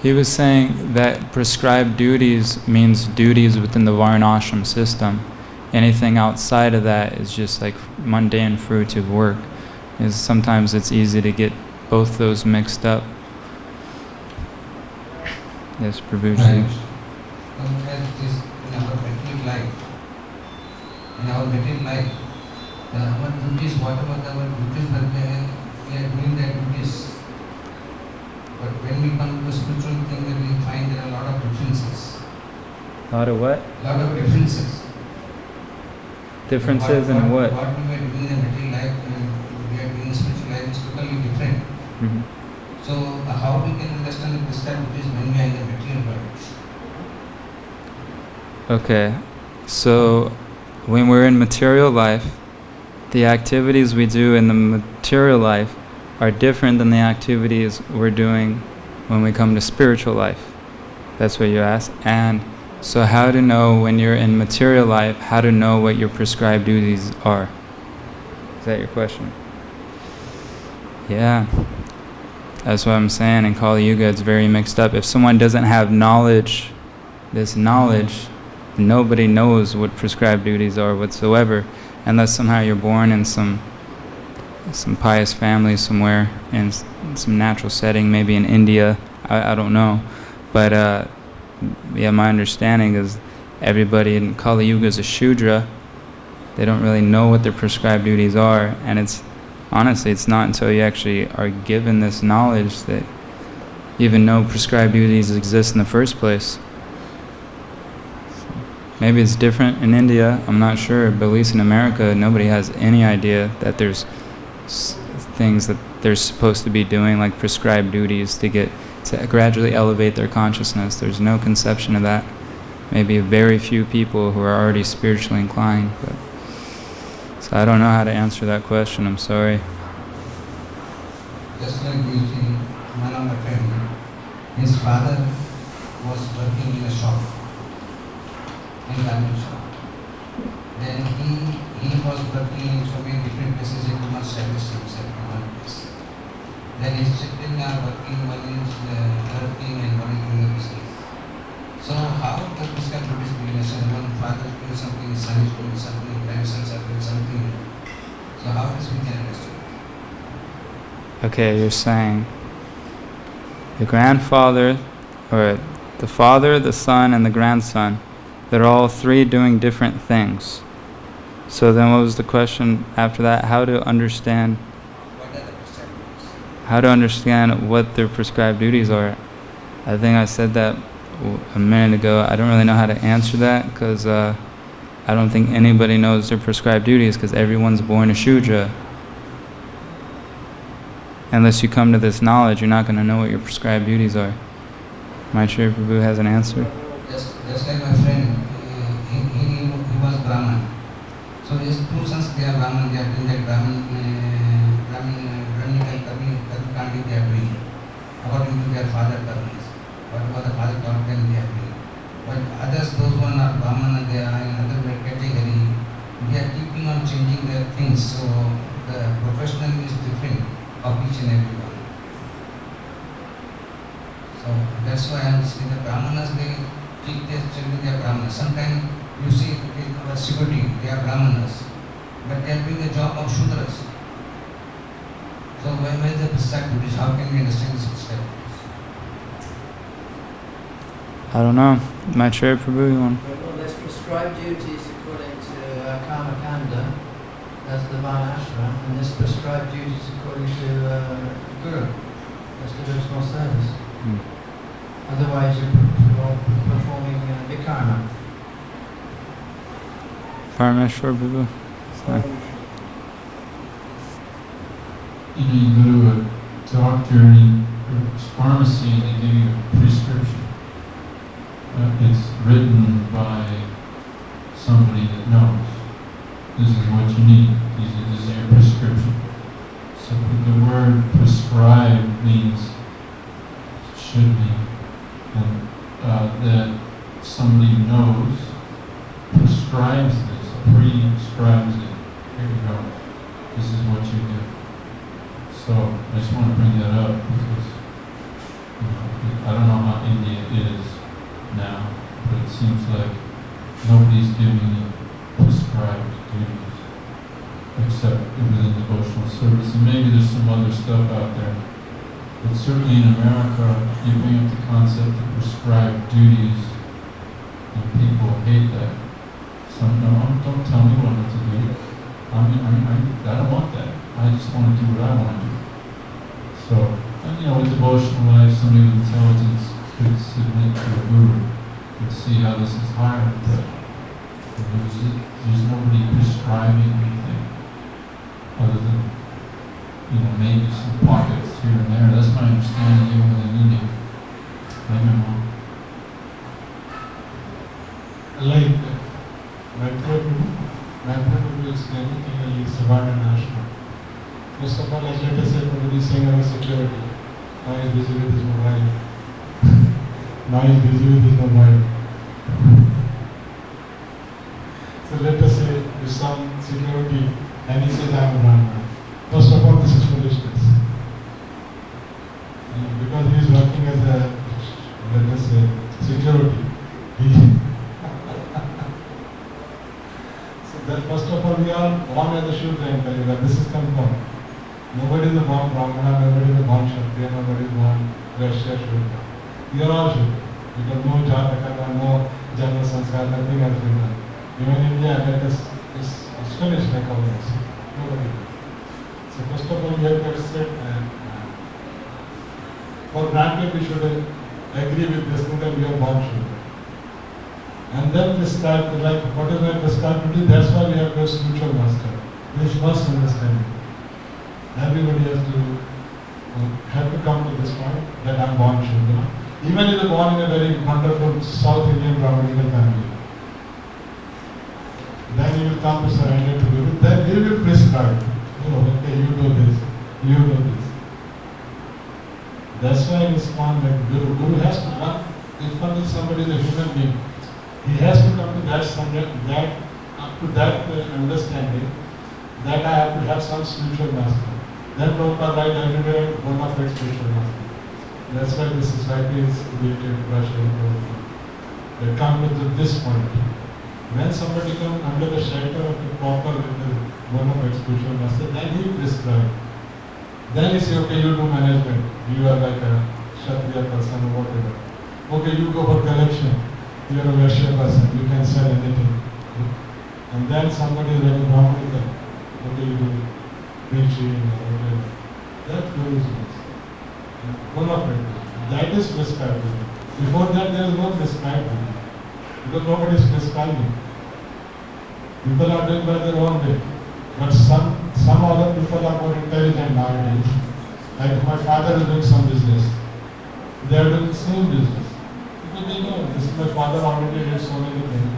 He was saying that prescribed duties means duties within the Varnashram system. Anything outside of that is just like mundane fruitive work. Sometimes it's easy to get both those mixed up. Yes, Prabhuji. As this in our material life, our duties, whatever our duties are there, we are doing that duties. But when we come to spiritual thing, then we find there are a lot of differences. A lot of what? Lot of differences. Differences in what? What we were doing in the material life and we are doing in spiritual life is totally different. Mm-hmm. So how we can understand the prescribed duties when we are in the material world? Okay, so when we're in material life, the activities we do in the material life are different than the activities we're doing when we come to spiritual life. That's what you asked. And so how to know when you're in material life, how to know what your prescribed duties are? Is that your question? Yeah. That's what I'm saying. In Kali Yuga, it's very mixed up. If someone doesn't have knowledge, this knowledge, nobody knows what prescribed duties are whatsoever, unless somehow you're born in some pious family somewhere, in some natural setting, maybe in India. I don't know. But yeah, my understanding is everybody in Kali Yuga is a Shudra. They don't really know what their prescribed duties are, and honestly, it's not until you actually are given this knowledge that you even know prescribed duties exist in the first place. Maybe it's different in India, I'm not sure, but at least in America, nobody has any idea that there's things that they're supposed to be doing, like prescribed duties to gradually elevate their consciousness. There's no conception of that. Maybe very few people who are already spiritually inclined. So I don't know how to answer that question, I'm sorry. Just like you see, one of my friends, his father was working in a shop, in garment shop. Then he was working in so many different places, he could not establish himself in one place. Then his children are working, one is working and one is doing a business. So how the prescribed duties business, and one father is doing something, his son is doing something, grandsons are doing something. So how does we can understand? Okay, you're saying the grandfather, or the father, the son, and the grandson, they're all three doing different things. So then what was the question after that? How to understand what their prescribed duties are? I think I said that a minute ago. I don't really know how to answer that because I don't think anybody knows their prescribed duties because everyone's born a Shudra. Unless you come to this knowledge, you're not going to know what your prescribed duties are. Maitreya Prabhu has an answer. Just like my friend, he was Brahman. So his two sons, they are Brahman, they are doing that Brahminical Karmi they are doing, according to their father karmas. Whatever the father taught them, they are doing. But others, those one are Brahman and they are in another category, they are keeping on changing their things. So the professional is different of each and every one. So that's why I am saying the Brahmanas, they keep their children, they are Brahmanas. Sometimes you see our security, they are Brahmanas, but they are doing the job of Shudras. So where is the prescribed duties? How can we understand this prescribed duties? I don't know. Maitreya Prabhu, you want? Well, there's prescribed duties according to Karma Kanda, that's the Varnashram, and there's prescribed duties according to Guru, that's devotional service. Otherwise, you're performing vikarma. Parameshwar Prabhu? You go to a doctor or pharmacy and they give you a prescription. It's written by somebody that knows. This is what you need. This is your prescription. So the word prescribe means, should mean, that somebody knows, prescribes this, prescribes it. Here you go. This is what you do. So I just want to bring that up because I don't know how India is now, but it seems like nobody's giving you prescribed duties except within devotional service. And maybe there's some other stuff out there. But certainly in America, you bring up the concept of prescribed duties, and people hate that. Some don't tell me what to do. I don't want that. I just want to do what I want to do. So, with devotional life, somebody with intelligence could submit to a guru, could see how this is hard, but there's nobody prescribing anything other than, maybe some pockets here and there. That's my understanding even within India. Maybe I'm wrong. Like Mathematical is technically Savana Ashram. First of all, like let us say somebody is saying about security. Now he is busy with his mobile. Now he is busy with his mobile. So let us say there's some security and he says I am a Brahmana. First of all, this is foolishness. Because he is working as a, let us say, security. So that first of all, we are born as a Shudra in Kali. This is confirmed. Nobody is born Brahmana, nobody is born Kshatriya, nobody is born Vaishya, Shudra. We are all Shudra. Because no Jataka, no Janma Sanskar, nothing has been done. Even in India, that is finished like all this. Nobody. So first of all, we have to accept and for granted we should agree with this thing that we are born Shudra. And then prescribe, like what is my prescribed to do, that's why we have to spiritual master. This first understanding. Everybody has to come to this point that I am born Shudra. Even if you are born in a very wonderful South Indian Brahmanical family, then you will come to surrender to Guru. Then he will prescribe. Okay, you do this, you do this. That's why in ISKCON, like Guru has to come. If only somebody is a human being, he has to come to that subject, up to that understanding that I have to have some spiritual master. Then Prabhupada write everywhere one of its spiritual master. That's why the society is created Russia and Prabhupada. They come to this point. When somebody comes under the shelter of the proper one of its spiritual master, then he prescribe. Then he say, okay, you do management. You are like a Kshatriya person or whatever. Okay, you go for collection. You are a Vaishya person. You can sell anything. And then somebody is like a Brahmanical. Okay, you do preaching or whatever. That Guru is one of it. That is prescribed. Before that, there is no prescribed. Because nobody is prescribing. People are doing by their own way. But some other people are more intelligent nowadays. Like my father is doing some business. They are doing the same business. Because they know, this is my father already did so many things.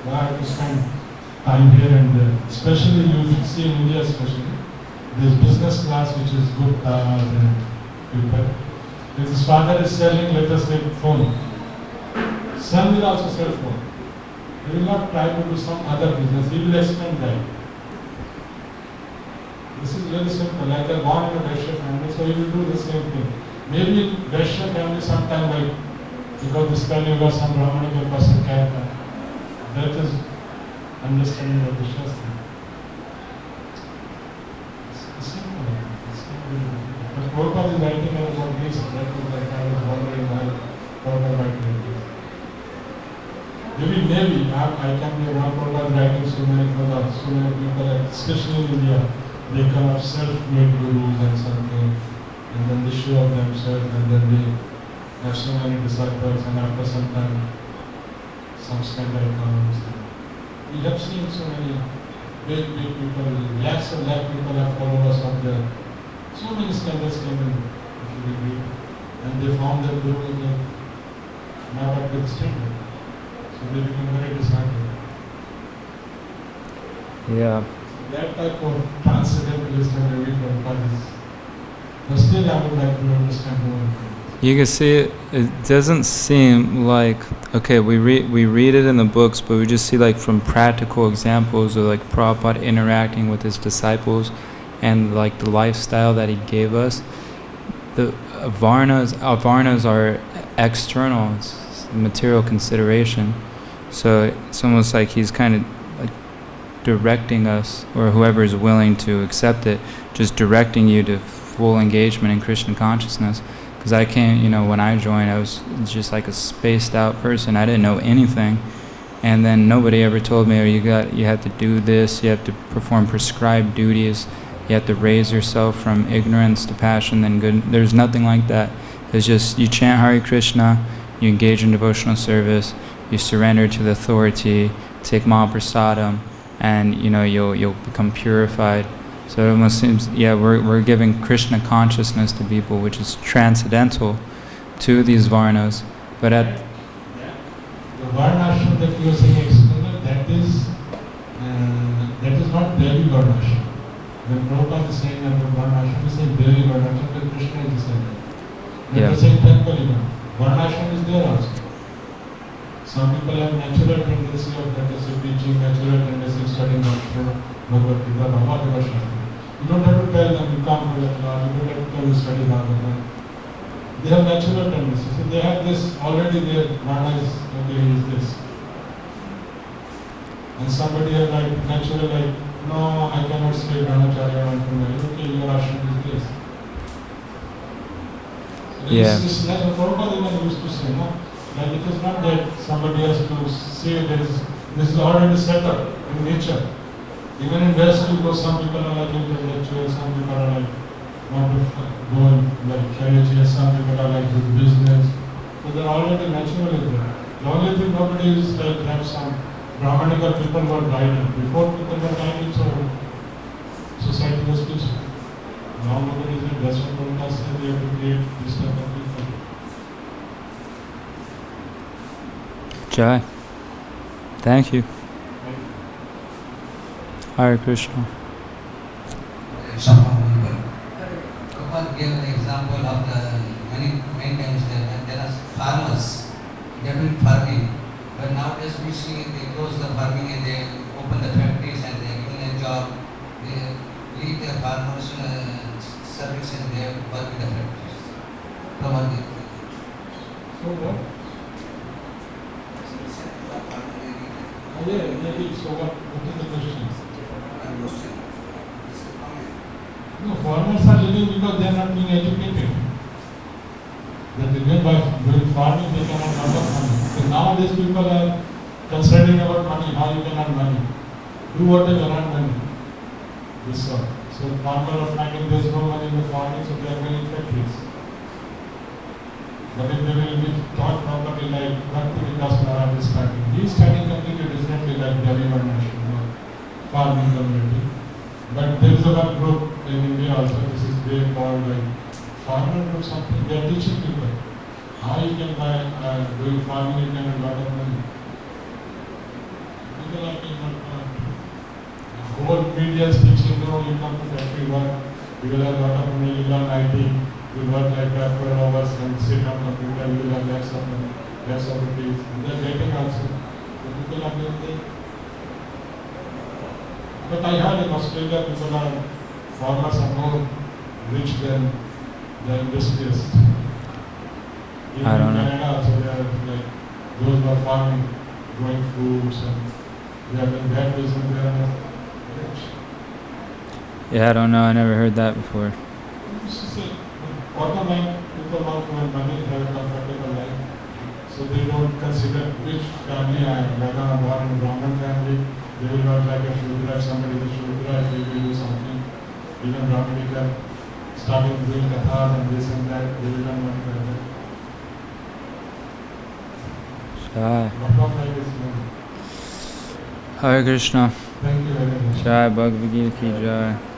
Why I have to spend time here and there. Especially you see in India especially. There's business class which is good cars and people. If his father is selling, let us say, phone. Son will also sell phone. He will not try to do some other business. He will expand that. This is very simple. Like they are born in a Vaishya family, so he will do the same thing. Maybe in Vaishya family sometime like, because this Kali Yuga some Brahmanical person can. That is understanding of the Shastra. It's simple. But Prabhupada is writing about this. That is like I was wondering why Prabhupada writing this. Maybe I can be wrong. Prabhupada writing so many people, especially in India. They come up self-made gurus and something, and then they show up themselves, and then they have so many disciples, and after some time, some scandal comes. We have seen so many big people, lakhs and lakh people have followers of the. So many scandals came in, if you read, and they found that guru was not up to the standard. So they became very disheartened. Yeah. That type of transcendentalist and every Prabhupada is. But still, I would like to understand more. You can see it doesn't seem like, okay, we read it in the books, but we just see like from practical examples of like Prabhupada interacting with his disciples and like the lifestyle that he gave us. The varnas are external, it's material consideration. So it's almost like he's kind of like directing us, or whoever is willing to accept it, just directing you to full engagement in Krishna consciousness. Because I came, when I joined, I was just like a spaced out person. I didn't know anything. And then nobody ever told me, you have to do this, you have to perform prescribed duties, you have to raise yourself from ignorance to passion, then good. There's nothing like that. It's just, you chant Hare Krishna, you engage in devotional service, you surrender to the authority, take Mahaprasadam, and you'll become purified. So it almost seems, we're giving Krishna consciousness to people, which is transcendental to these varnas. But the varna should that you are saying external, that is not Devi Varnashram. When Prabhupada is saying that Varnashram, he says Devi Varnashram, but Krishna is saying that. When Yeah. they say temple even, Varnashram is there also. Some people have natural tendency of, let us say, teaching, natural tendency of studying Bhagavad-Gita, Bhagavad-Gita. You don't have to tell them, you come to that class, you don't have to tell them to study Bhagavad-Gita. They have natural tendency. So they have this already there, Varna is, okay, is this. And somebody has like natural like, no, I cannot stay Brahmacharya until marriage. Okay, your ashram is this. Yeah. This is like Prabhupada even used to say, no? Like it is not that somebody has to say this is already set up in nature. Even in West, you go, some people are like intellectual, some people are like want to go and like carriage, some people are like do business. So they're already naturally there. The only thing nobody is like have some Brahmanical people were guiding. Before people were guiding, so society was peaceful. Now nobody is like, that's what Prabhupada said, they have to create this type of people. Jai. Thank you. Hare Krishna. Prabhupada gave the example of the many times there are farmers, they are doing farming, but nowadays we see they close the farming and they open the factories and they give them a job, they leave their farmers service and they work in the factories. Prabhupada gave the So what? So what is the question? No, farmers are living because they are not being educated. They live by doing farming, they cannot earn money. So nowadays people are considering about money, how you can earn money. Do whatever, earn money. This sort. So farmers are finding there is no money in the farming, so they are going in factories. But if they will be taught properly like bhakti-yoga is studying. He is studying completely differently like Devi Varnashram, farming community. But there is a one group in India also, this is they called like farmer group something, they are teaching people how you can buy, doing farming you can earn a lot of money. People are being not taught. Whole media is teaching, no, you come to factory work, you will have a lot of money, you learn IT, you work like that for hours and sit on computer, you will have less of money, less of rupees. They are getting also. So people are doing that. But I heard in Australia people are, farmers are more rich than the industrialists. Even I don't in know. Canada also they are like, those who are farming, growing fruits and they are doing that business, they are not rich. Yeah, I don't know. I never heard that before. This is it. Bottom line, people want to earn money, have a comfortable life. So they don't consider which family I am. Whether I am born in a Brahmin family, they will not like a Shudra, if somebody is a Shudra, if they will do something. Even Brahmanica starting doing kathas and this and that, they will not want to have that. Jai. Bottom line is no. Hare Krishna. Thank you very much. Jai Bhagavad-Gita ki Jai.